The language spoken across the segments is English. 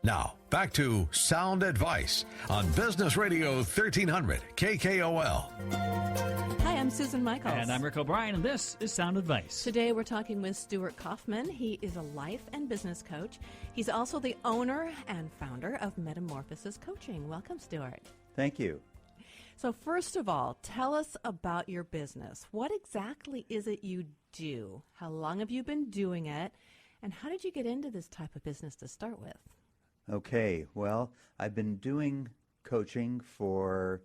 Now, back to Sound Advice on Business Radio 1300 KKOL. Hi, I'm Susan Michaels. And I'm Rick O'Brien, and this is Sound Advice. Today we're talking with Stuart Kaufman. He is a life and business coach. He's also the owner and founder of Metamorphosis Coaching. Welcome, Stuart. Thank you. So first of all, tell us about your business. What exactly is it you do? How long have you been doing it? And how did you get into this type of business to start with? Okay, well, I've been doing coaching for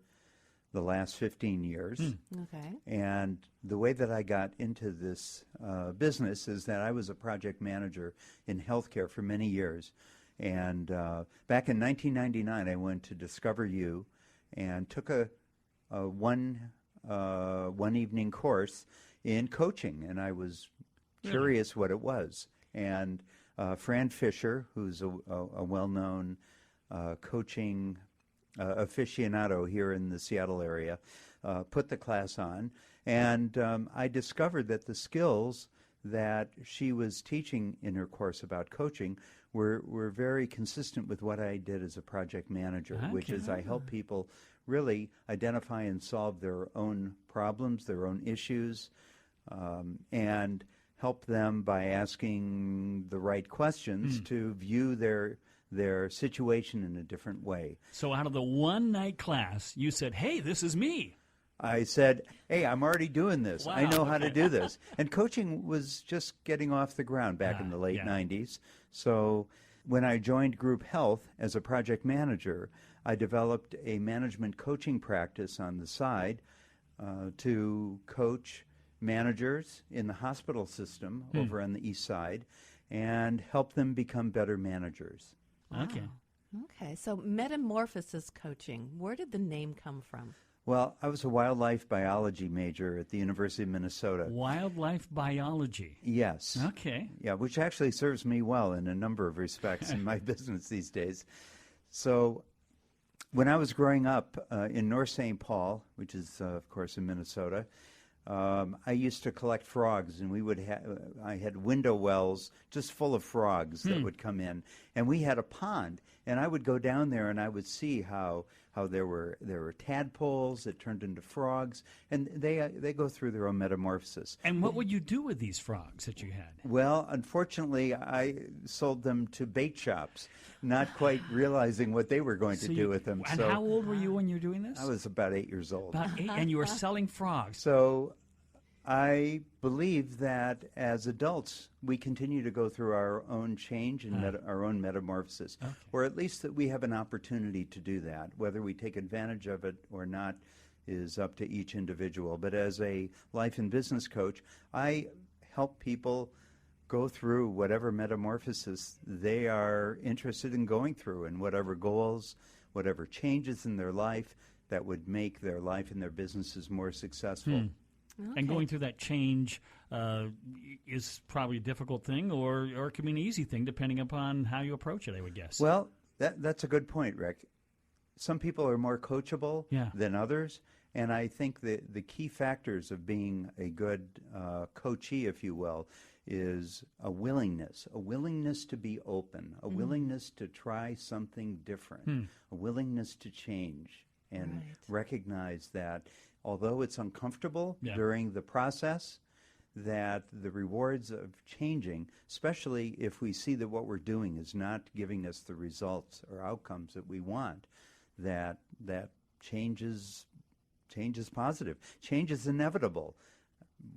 the last 15 years. Okay. And the way that I got into this business is that I was a project manager in healthcare for many years. And back in 1999, I went to Discover You and took a one evening course in coaching, and I was curious what it was. And Fran Fisher, who's a well-known coaching aficionado here in the Seattle area, put the class on, and I discovered that the skills that she was teaching in her course about coaching were very consistent with what I did as a project manager, which is I help people really identify and solve their own problems, their own issues, and help them by asking the right questions to view their situation in a different way. So out of the one-night class, you said, hey, this is me. I said, hey, I'm already doing this. Wow. I know how to do this. And coaching was just getting off the ground back in the late 90s. So when I joined Group Health as a project manager, I developed a management coaching practice on the side to coach managers in the hospital system over on the east side and help them become better managers. Wow. Okay. Okay, so Metamorphosis Coaching, where did the name come from? Well, I was a wildlife biology major at the University of Minnesota. Wildlife biology. Yes. Okay. Yeah, which actually serves me well in a number of respects in my business these days. So when I was growing up in North St. Paul, which is, of course, in Minnesota, I used to collect frogs, and I had window wells just full of frogs that would come in, and we had a pond, and I would go down there and I would see how there were tadpoles that turned into frogs, and they go through their own metamorphosis. And what would you do with these frogs that you had? Well, unfortunately, I sold them to bait shops, not quite realizing what they were going to do with them. And how old were you when you were doing this? I was about 8 years old. About 8, and you were selling frogs. So I believe that as adults, we continue to go through our own change and our own metamorphosis, or at least that we have an opportunity to do that. Whether we take advantage of it or not is up to each individual. But as a life and business coach, I help people go through whatever metamorphosis they are interested in going through, and whatever goals, whatever changes in their life that would make their life and their businesses more successful. Okay. And going through that change is probably a difficult thing, or it can be an easy thing, depending upon how you approach it, I would guess. Well, that's a good point, Rick. Some people are more coachable than others, and I think the key factors of being a good coachee, if you will, is a willingness to be open, a willingness to try something different, a willingness to change, and recognize that although it's uncomfortable during the process, that the rewards of changing, especially if we see that what we're doing is not giving us the results or outcomes that we want, that change is positive. Change is inevitable.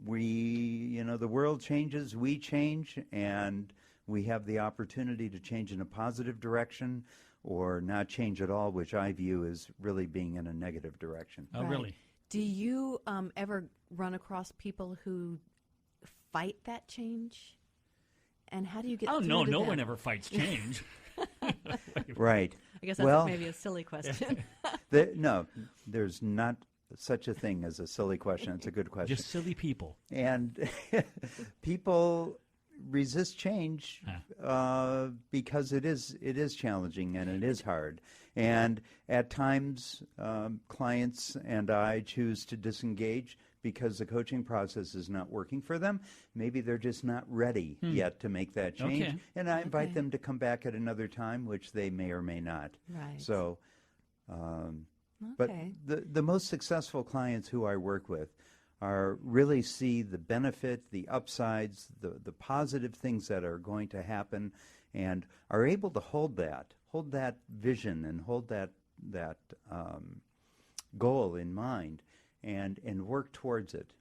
The world changes, we change, and we have the opportunity to change in a positive direction or not change at all, which I view as really being in a negative direction. Oh, really? Do you ever run across people who fight that change? And how do you get through to them? No one ever fights change. Right. I guess that's maybe a silly question. No, there's not such a thing as a silly question. It's a good question. Just silly people. And people resist change because it is challenging and it is hard. And at times, clients and I choose to disengage because the coaching process is not working for them. Maybe they're just not ready yet to make that change. Okay. And I invite Okay. them to come back at another time, which they may or may not. Right. So, but Okay. the most successful clients who I work with are really see the benefit, the upsides, the positive things that are going to happen, and are able to hold that vision and hold that goal in mind, and work towards it.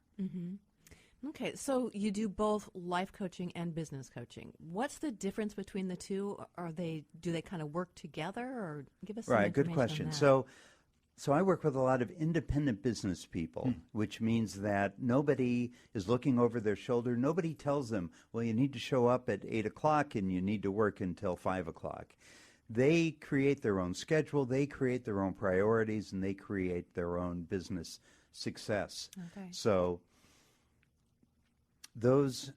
Okay, so you do both life coaching and business coaching. What's the difference between the two? Do they kind of work together, or give us some Right, good information on question. that. So I work with a lot of independent business people, which means that nobody is looking over their shoulder. Nobody tells them, well, you need to show up at 8 o'clock and you need to work until 5 o'clock. They create their own schedule, they create their own priorities, and they create their own business success. Okay. So those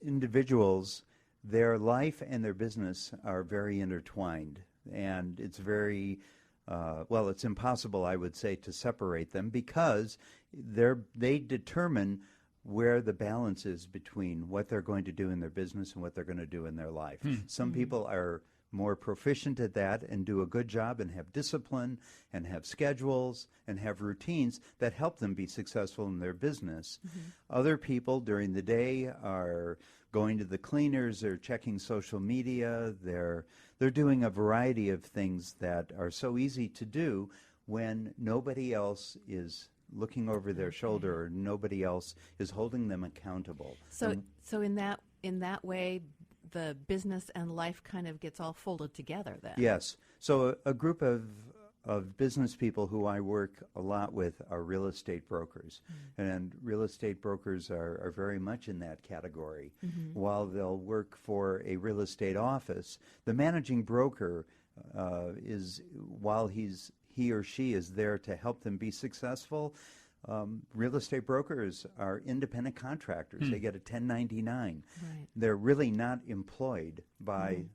individuals, their life and their business are very intertwined, and it's very it's impossible, I would say, to separate them, because they determine where the balance is between what they're going to do in their business and what they're going to do in their life. Some people are more proficient at that and do a good job and have discipline and have schedules and have routines that help them be successful in their business. Other people during the day are going to the cleaners, they're checking social media, they're doing a variety of things that are so easy to do when nobody else is looking over their shoulder, or nobody else is holding them accountable. So in that way, the business and life kind of gets all folded together then. Yes. So a group of business people who I work a lot with are real estate brokers. And real estate brokers are very much in that category. While they'll work for a real estate office, the managing broker while he or she is there to help them be successful, real estate brokers are independent contractors. They get a 1099. Right. They're really not employed by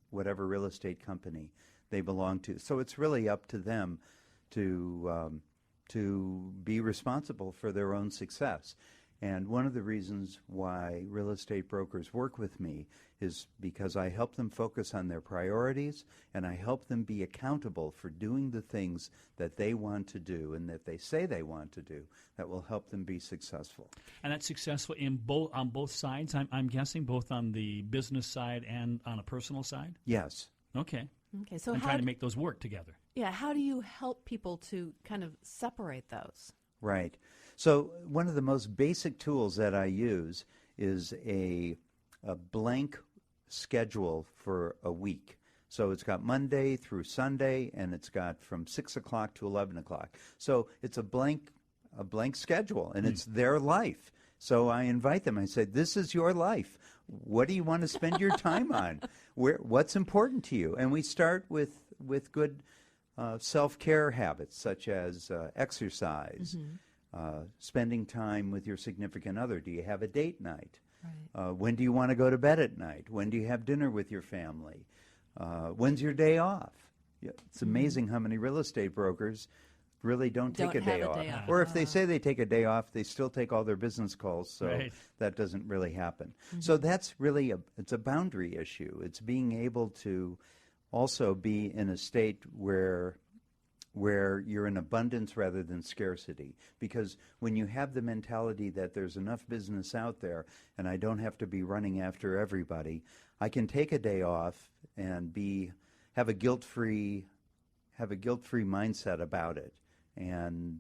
whatever real estate company they belong to. So it's really up to them to be responsible for their own success. And one of the reasons why real estate brokers work with me is because I help them focus on their priorities, and I help them be accountable for doing the things that they want to do and that they say they want to do that will help them be successful. And that's successful on both sides, I'm guessing, both on the business side and on a personal side? Yes. Okay. Okay, so I'm trying to make those work together. Yeah, how do you help people to kind of separate those? Right. So one of the most basic tools that I use is a blank schedule for a week. So it's got Monday through Sunday, and it's got from 6 o'clock to 11 o'clock. So it's a blank schedule, and it's their life. So I invite them. I say, this is your life. What do you want to spend your time on? What's important to you? And we start with good self-care habits, such as exercise, spending time with your significant other. Do you have a date night? Right. When do you want to go to bed at night? When do you have dinner with your family? When's your day off? Yeah, it's amazing how many real estate brokers really don't take a day have a off. day off. Or if they say they take a day off, they still take all their business calls, so Right. that doesn't really happen. So that's really it's a boundary issue. It's being able to also be in a state where you're in abundance rather than scarcity. Because when you have the mentality that there's enough business out there and I don't have to be running after everybody, I can take a day off and have a guilt-free mindset about it, and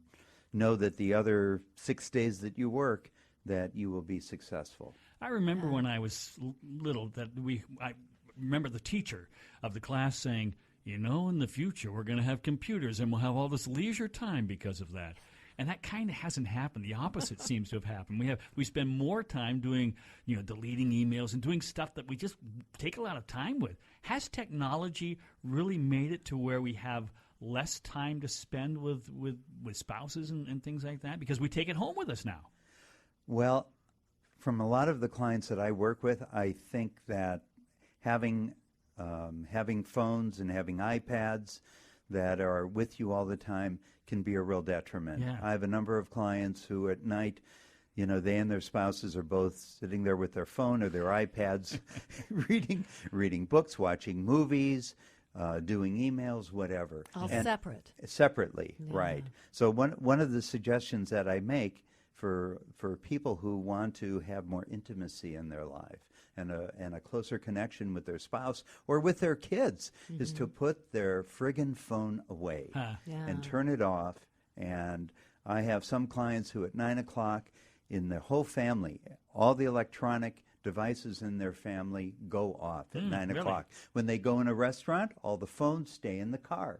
know that the other 6 days that you work, that you will be successful. I remember when I was little that I remember the teacher of the class saying, in the future we're going to have computers and we'll have all this leisure time because of that. And that kind of hasn't happened. The opposite seems to have happened. We spend more time doing, deleting emails and doing stuff that we just take a lot of time with. Has technology really made it to where we have less time to spend with spouses and things like that? Because we take it home with us now. Well, from a lot of the clients that I work with, I think that having phones and having iPads, that are with you all the time can be a real detriment. Yeah. I have a number of clients who at night, they and their spouses are both sitting there with their phone or their iPads, reading books, watching movies, doing emails, whatever. All And separate. Separately, Yeah. right. So one of the suggestions that I make for people who want to have more intimacy in their life and a closer connection with their spouse or with their kids is to put their friggin' phone away Huh. Yeah. and turn it off. And I have some clients who at 9 o'clock in their whole family, all the electronic devices in their family go off at 9 really? o'clock. When they go in a restaurant, all the phones stay in the car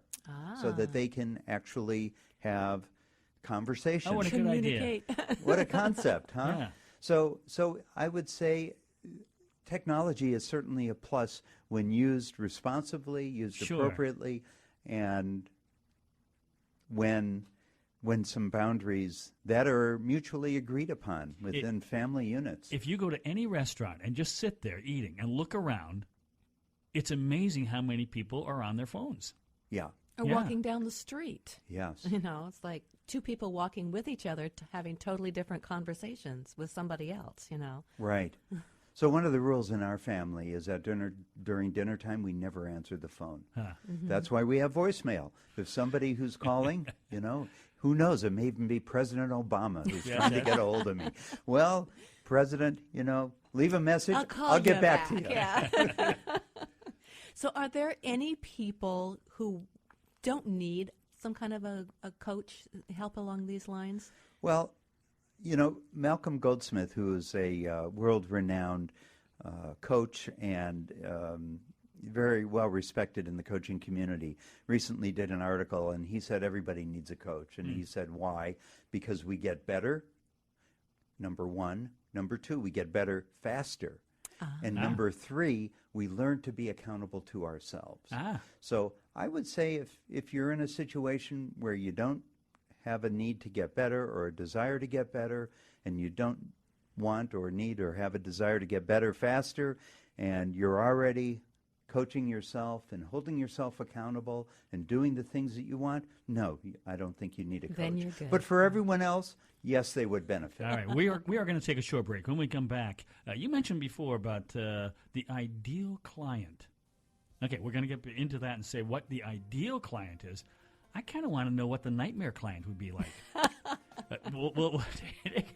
so that they can actually have conversations. Oh, what a good idea. Communicate. What a concept, huh? Yeah. So I would say technology is certainly a plus when used responsibly, used Sure. appropriately, and when some boundaries that are mutually agreed upon within family units. If you go to any restaurant and just sit there eating and look around, it's amazing how many people are on their phones. Yeah. Or Yeah. walking down the street. Yes. It's like two people walking with each other having totally different conversations with somebody else, Right. So one of the rules in our family is that during dinner time, we never answer the phone. Huh. That's why we have voicemail. If somebody who's calling, who knows? It may even be President Obama who's trying to get a hold of me. Well, President, leave a message. I'll get back to you. Yeah. So are there any people who don't need some kind of a coach help along these lines? Well, Malcolm Goldsmith, who is a world-renowned coach and very well respected in the coaching community, recently did an article, and he said everybody needs a coach. And he said, why? Because we get better, number one. Number two, we get better faster. And number three, we learn to be accountable to ourselves. So I would say if you're in a situation where you don't have a need to get better or a desire to get better, and you don't want or need or have a desire to get better faster, and you're already coaching yourself and holding yourself accountable and doing the things that you want, no, I don't think you need a coach. Then you're good. But for everyone else, yes, they would benefit. All right, we are going to take a short break. When we come back, you mentioned before about the ideal client. Okay, we're going to get into that and say what the ideal client is. I kind of want to know what the nightmare client would be like. We'll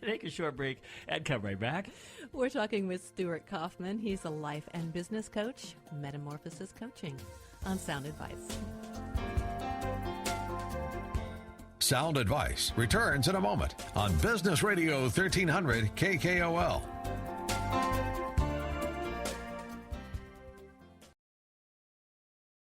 take a short break and come right back. We're talking with Stuart Kaufman. He's a life and business coach, Metamorphosis Coaching, on Sound Advice. Sound Advice returns in a moment on Business Radio 1300 KKOL.